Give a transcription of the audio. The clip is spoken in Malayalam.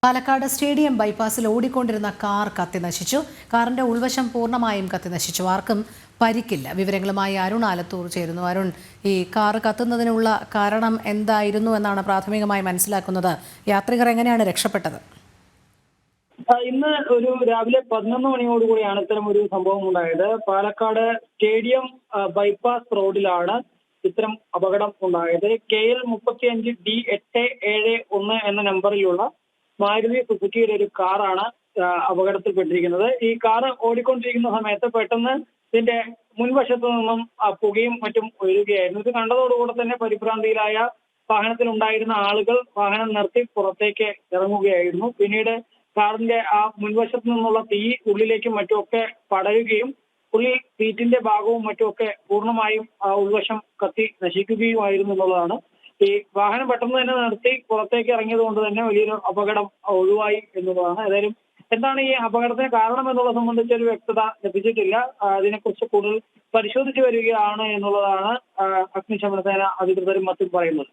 പാലക്കാട് സ്റ്റേഡിയം ബൈപ്പാസിൽ ഓടിക്കൊണ്ടിരുന്ന കാർ കത്തിനശിച്ചു. കാറിന്റെ ഉൾവശം പൂർണ്ണമായും കത്തിനശിച്ചു. ആർക്കും പരിക്കില്ല. വിവരങ്ങളുമായി അരുൺ ആലത്തൂർ ചേരുന്നു. അരുൺ, ഈ കാർ കത്തുന്നതിനുള്ള കാരണം എന്തായിരുന്നു എന്നാണ് പ്രാഥമികമായി മനസ്സിലാക്കുന്നത്? യാത്രികർ എങ്ങനെയാണ് രക്ഷപ്പെട്ടത്? ഇന്ന് ഒരു രാവിലെ 11 മണിയോടുകൂടിയാണ് ഇത്തരം ഒരു സംഭവം ഉണ്ടായത്. പാലക്കാട് സ്റ്റേഡിയം ബൈപ്പാസ് റോഡിലാണ് ഇത്തരം അപകടം ഉണ്ടായത്. KL 35 D871 എന്ന നമ്പറിലുള്ള മാരുതി സുസുക്കിയുടെ ഒരു കാറാണ് അപകടത്തിൽപ്പെട്ടിരിക്കുന്നത്. ഈ കാറ് ഓടിക്കൊണ്ടിരിക്കുന്ന സമയത്ത് പെട്ടെന്ന് ഇതിന്റെ മുൻവശത്തു നിന്നും പുകയും മറ്റും ഉയരുകയായിരുന്നു. ഇത് കണ്ടതോടുകൂടെ തന്നെ പരിഭ്രാന്തിയിലായ വാഹനത്തിലുണ്ടായിരുന്ന ആളുകൾ വാഹനം നിർത്തി പുറത്തേക്ക് ഇറങ്ങുകയായിരുന്നു. പിന്നീട് കാറിന്റെ ആ മുൻവശത്തു നിന്നുള്ള തീ ഉള്ളിലേക്കും മറ്റുമൊക്കെ പടരുകയും ഉള്ളിൽ സീറ്റിന്റെ ഭാഗവും മറ്റുമൊക്കെ പൂർണ്ണമായും ആ ഉൾവശം കത്തി നശിക്കുകയുമായിരുന്നു എന്നുള്ളതാണ്. ഈ വാഹനം പെട്ടെന്ന് തന്നെ നിർത്തി പുറത്തേക്ക് ഇറങ്ങിയത് കൊണ്ട് തന്നെ വലിയൊരു അപകടം ഒഴിവായി എന്നുള്ളതാണ്. ഏതായാലും എന്താണ് ഈ അപകടത്തിന് കാരണം എന്നുള്ളത് സംബന്ധിച്ചൊരു വ്യക്തത ലഭിച്ചിട്ടില്ല. അതിനെക്കുറിച്ച് കൂടുതൽ പരിശോധിച്ചു വരികയാണ് എന്നുള്ളതാണ് അഗ്നിശമന സേന അധികൃതരും മറ്റും പറയുന്നത്.